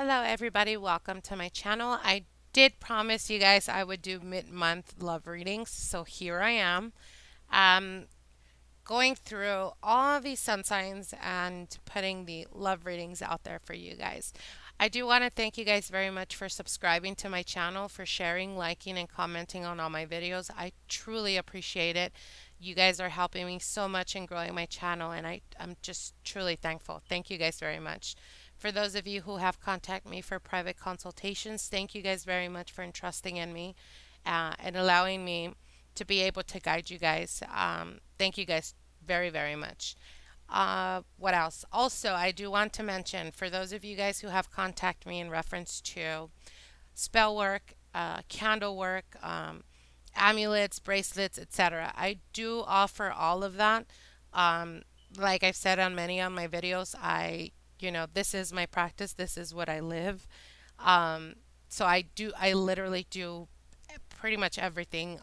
Hello, everybody. Welcome to my channel. I did promise you guys I would do mid-month love readings, so here I am. Um, Going through all these sun signs and putting the love readings out there for you guys. I do want to thank you guys very much for subscribing to my channel, for sharing, liking, and commenting on all my videos. I truly appreciate it. You guys are helping me so much in growing my channel, and I'm just truly thankful. Thank you guys very much. For those of you who have contacted me for private consultations, thank you guys very much for entrusting in me and allowing me to be able to guide you guys. Thank you guys very, very much. What else? Also, I do want to mention for those of you guys who have contacted me in reference to spell work, candle work, amulets, bracelets, etc. I do offer all of that. Um, like I've said on many of my videos, this is my practice. This is what I live. Um, so I literally do pretty much everything.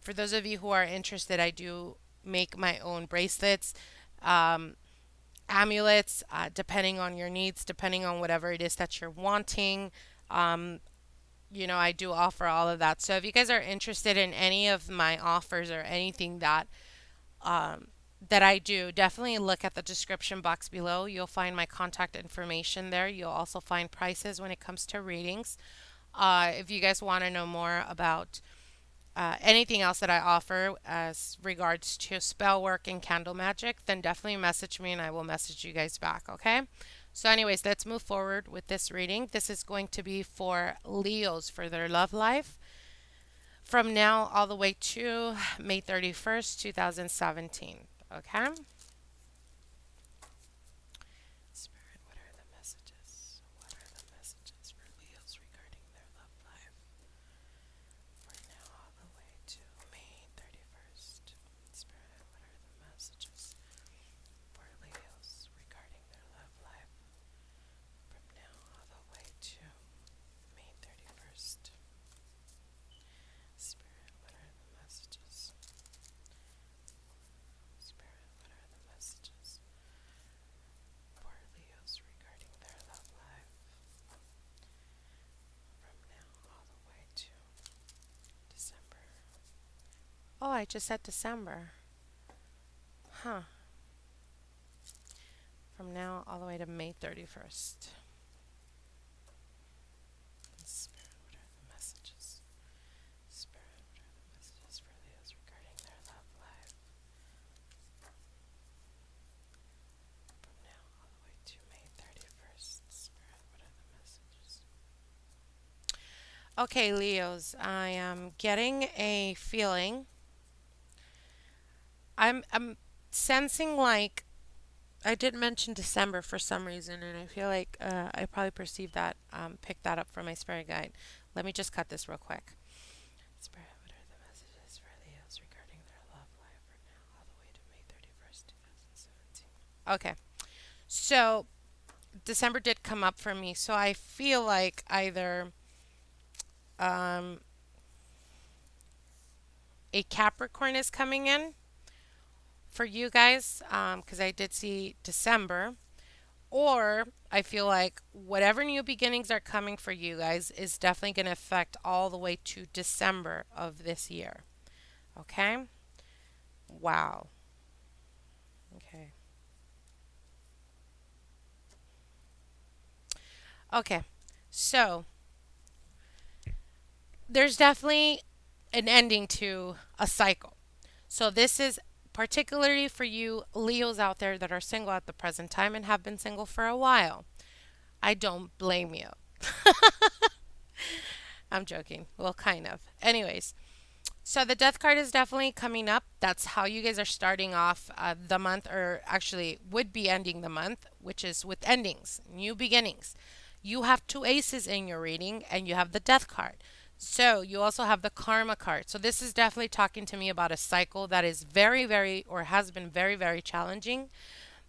For those of you who are interested, I do make my own bracelets, um, amulets, depending on your needs, depending on whatever it is that you're wanting. Um, I do offer all of that. So if you guys are interested in any of my offers or anything um, that I do, definitely look at the description box below. You'll find my contact information there. You'll also find prices when it comes to readings. If you guys want to know more about anything else that I offer as regards to spell work and candle magic, then definitely message me and I will message you guys back, okay? So, anyways, let's move forward with this reading. This is going to be for Leos for their love life from now all the way to May 31st, 2017, okay? Spirit, what are the messages? What are the messages for Leos regarding their love life? For now, all the way to May 31st. Spirit, what are the messages for Leos regarding their love life? From now, all the way to May 31st. Spirit, what are the messages? Spirit, what are the messages for Leos regarding their love life? From now, all the way to December. Oh, I just said December. Huh. From now all the way to May 31st. Spirit, what are the messages? Spirit, what are the messages for Leos regarding their love life? From now all the way to May 31st. Spirit, what are the messages? Okay, Leos, I am getting a feeling. I'm sensing like I did mention December for some reason, and I feel like I probably perceived that, picked that up from my spirit guide. Let me just cut this real quick. Spirit, what are the messages for Leos regarding their love life from now all the way to May 31st, 2017? Okay, so December did come up for me, so I feel like either um, a Capricorn is coming in for you guys, because I did see December. Or I feel like whatever new beginnings are coming for you guys is definitely going to affect all the way to December of this year. Okay? Wow. Okay. Okay. So there's definitely an ending to a cycle. So this is particularly for you Leos out there that are single at the present time and have been single for a while. I don't blame you. I'm joking. Well, kind of. Anyways, so the death card is definitely coming up. That's how you guys are starting off the month, or actually would be ending the month, which is with endings, new beginnings. You have two aces in your reading, and you have the death card. So you also have the karma card. So this is definitely talking to me about a cycle that is very, very, or has been very, very challenging,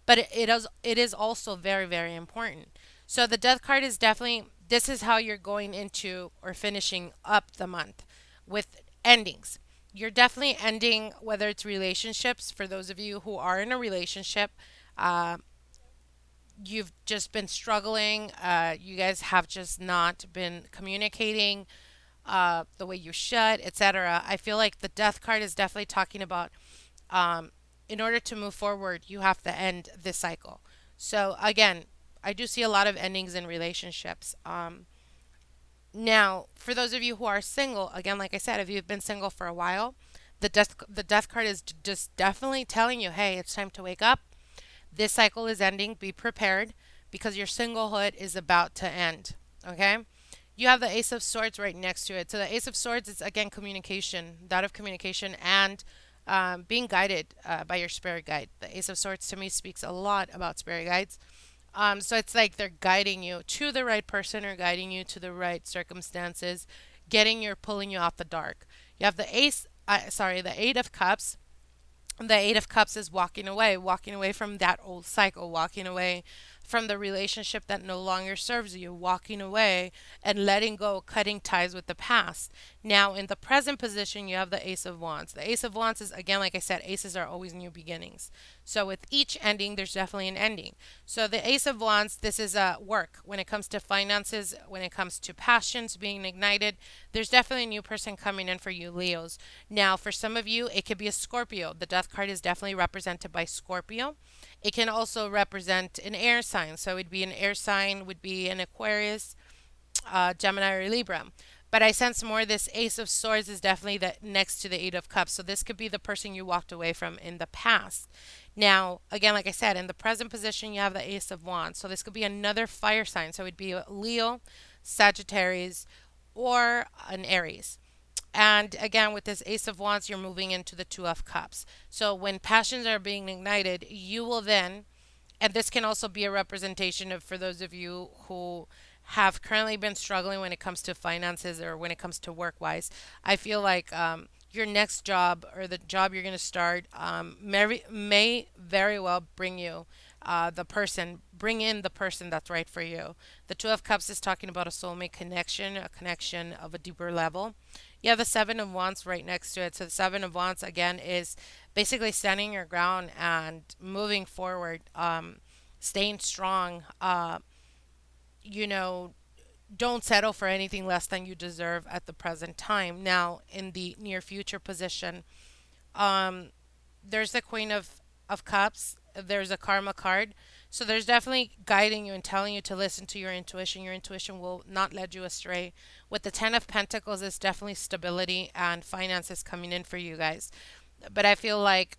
but it is also very, very important. So the death card is definitely, this is how you're going into or finishing up the month with endings. You're definitely ending, whether it's relationships, for those of you who are in a relationship, uh, you've just been struggling. You guys have just not been communicating the way you should, etc. I feel like the death card is definitely talking about um, in order to move forward, you have to end this cycle. So again, I do see a lot of endings in relationships. Now, for those of you who are single, again, like I said, if you've been single for a while, the death card is just definitely telling you, hey, it's time to wake up. This cycle is ending. Be prepared because your singlehood is about to end. Okay? You have the Ace of Swords right next to it. So the Ace of Swords is again communication, that of communication, and being guided by your spirit guide. The Ace of Swords to me speaks a lot about spirit guides. So it's like they're guiding you to the right person or guiding you to the right circumstances, pulling you off the dark. You have the Eight of Cups. The Eight of Cups is walking away from that old cycle, walking away from the relationship that no longer serves you, walking away and letting go, cutting ties with the past. Now, in the present position, you have the Ace of Wands. The Ace of Wands is, again, like I said, aces are always new beginnings. So, with each ending, there's definitely an ending. So, the Ace of Wands, this is work. When it comes to finances, when it comes to passions being ignited, there's definitely a new person coming in for you, Leos. Now, for some of you, it could be a Scorpio. The death card is definitely represented by Scorpio. It can also represent an air sign. So it'd be an air sign, would be an Aquarius, Gemini, or Libra. But I sense more this Ace of Swords is definitely the next to the Eight of Cups. So this could be the person you walked away from in the past. Now, again, like I said, in the present position, you have the Ace of Wands. So this could be another fire sign. So it'd be a Leo, Sagittarius, or an Aries. And again, with this Ace of Wands, you're moving into the Two of Cups. So when passions are being ignited, you will then, and this can also be a representation of for those of you who have currently been struggling when it comes to finances or when it comes to work wise. I feel like your next job or the job you're going to start may very well bring in the person that's right for you. The Two of Cups is talking about a soulmate connection, a connection of a deeper level. You have the Seven of Wands right next to it. So the Seven of Wands again is basically standing your ground and moving forward, staying strong. You know, don't settle for anything less than you deserve at the present time. Now, in the near future position, um, there's the Queen of Cups. There's a Karma card. So there's definitely guiding you and telling you to listen to your intuition. Your intuition will not lead you astray. With the Ten of Pentacles, it's definitely stability and finances coming in for you guys. But I feel like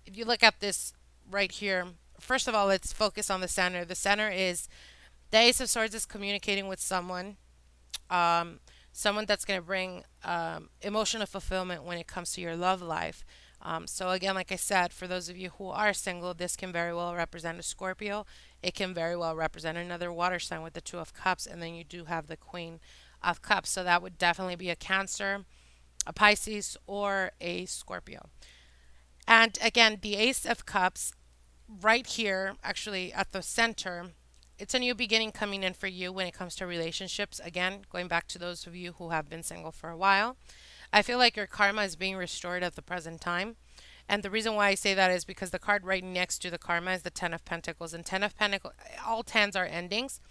if you look at this right here, first of all, let's focus on the center. The center is the Ace of Swords is communicating with um, someone that's going to bring emotional fulfillment when it comes to your love life. So again, like I said, for those of you who are single, this can very well represent a Scorpio. It can very well represent another water sign with the Two of Cups, and then you do have the Queen of Cups. So that would definitely be a Cancer, a Pisces, or a Scorpio. And again, the Ace of Cups right here, actually at the center, it's a new beginning coming in for you when it comes to relationships. Again, going back to those of you who have been single for a while. I feel like your karma is being restored at the present time. And the reason why I say that is because the card right next to the karma is the Ten of Pentacles. And Ten of Pentacles, all tens are endings.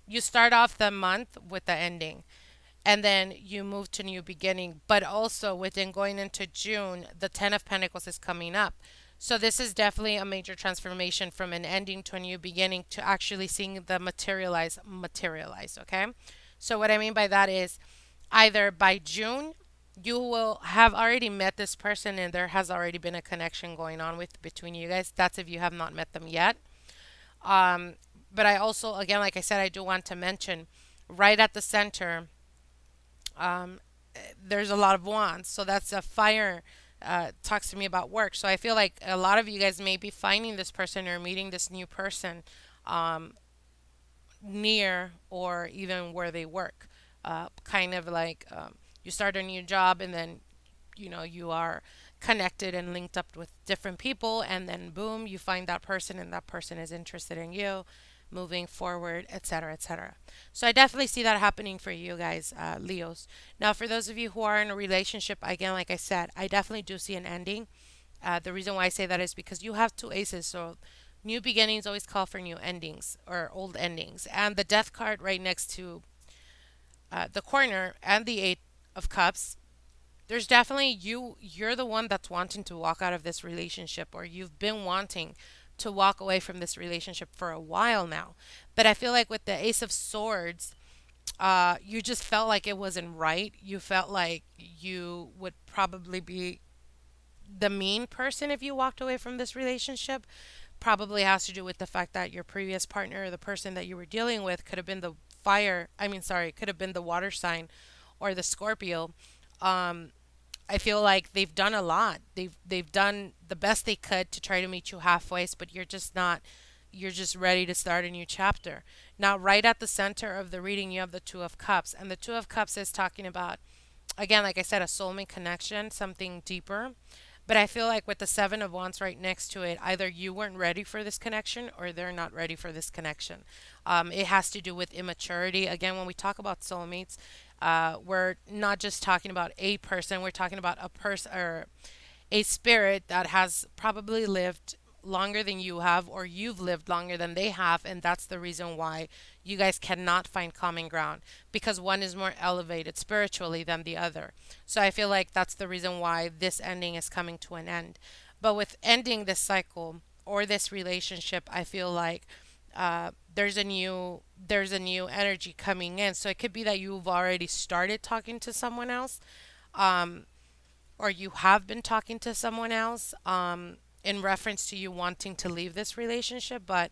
You start off the month with the ending, and then you move to new beginning. But also within going into June, the Ten of Pentacles is coming up. So this is definitely a major transformation from an ending to a new beginning to actually seeing the materialize, okay? So what I mean by that is either by June you will have already met this person and there has already been a connection going on with between you guys. That's if you have not met them yet. Um, but I also, again, like I said, I do want to mention right at the center, um, there's a lot of wands. So that's a fire. Talks to me about work. So I feel like a lot of you guys may be finding this person or meeting this new person um, near or even where they work. Kind of like you start a new job and then you are connected and linked up with different people, and then boom, you find that person and that person is interested in you moving forward, etc., etc. So I definitely see that happening for you guys, Leos. Now for those of you who are in a relationship, again, like I said, I definitely do see an ending. The reason why I say that is because you have two aces. So New beginnings always call for new endings or old endings. And the death card right next to the corner and the eight of cups, there's definitely you're the one that's wanting to walk out of this relationship, or you've been wanting to walk away from this relationship for a while now. But I feel like with the ace of swords, you just felt like it wasn't right. You felt like you would probably be the mean person if you walked away from this relationship. Probably has to do with the fact that your previous partner, or the person that you were dealing with, could have been the could have been the water sign or the Scorpio. um I feel like they've done a lot. They've done the best they could to try to meet you halfway, but you're just not. You're just ready to start a new chapter. Now, right at the center of the reading, you have the Two of Cups, and the Two of Cups is talking about, again, like I said, a soulmate connection, something deeper. But I feel like with the Seven of Wands right next to it, either you weren't ready for this connection or they're not ready for this connection. It has to do with immaturity. Again, when we talk about soulmates, we're not just talking about a person, we're talking about a person or a spirit that has probably lived longer than you have, or you've lived longer than they have, and that's the reason why you guys cannot find common ground, because one is more elevated spiritually than the other. So I feel like that's the reason why this ending is coming to an end. But with ending this cycle or this relationship, I feel like there's a new energy coming in. So it could be that you've already started talking to someone else, or you have been talking to someone else, in reference to you wanting to leave this relationship, but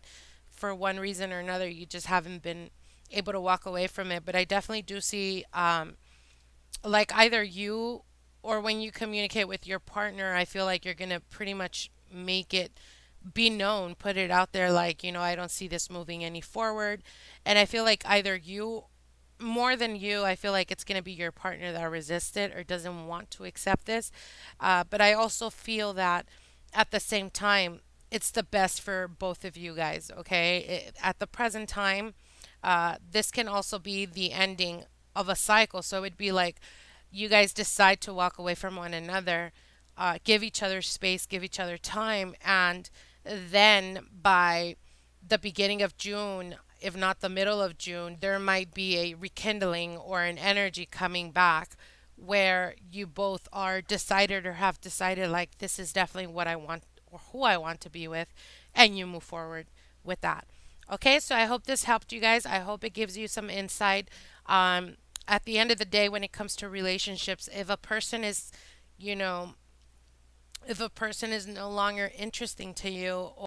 for one reason or another, you just haven't been able to walk away from it. But I definitely do see, like either you or when you communicate with your partner, I feel like you're going to pretty much make it be known, put it out there like, I don't see this moving any forward. And I feel like either you more than you, I feel like it's going to be your partner that resists it or doesn't want to accept this. But I also feel that at the same time, it's the best for both of you guys, okay? At the present time, this can also be the ending of a cycle. So it'd be like you guys decide to walk away from one another, give each other space, give each other time, and then by the beginning of June, if not the middle of June, there might be a rekindling or an energy coming back where you both are decided or have decided, like, this is definitely what I want or who I want to be with, and you move forward with that. Okay, so I hope this helped you guys. I hope it gives you some insight. At the end of the day, when it comes to relationships, you know, if a person is no longer interesting to you,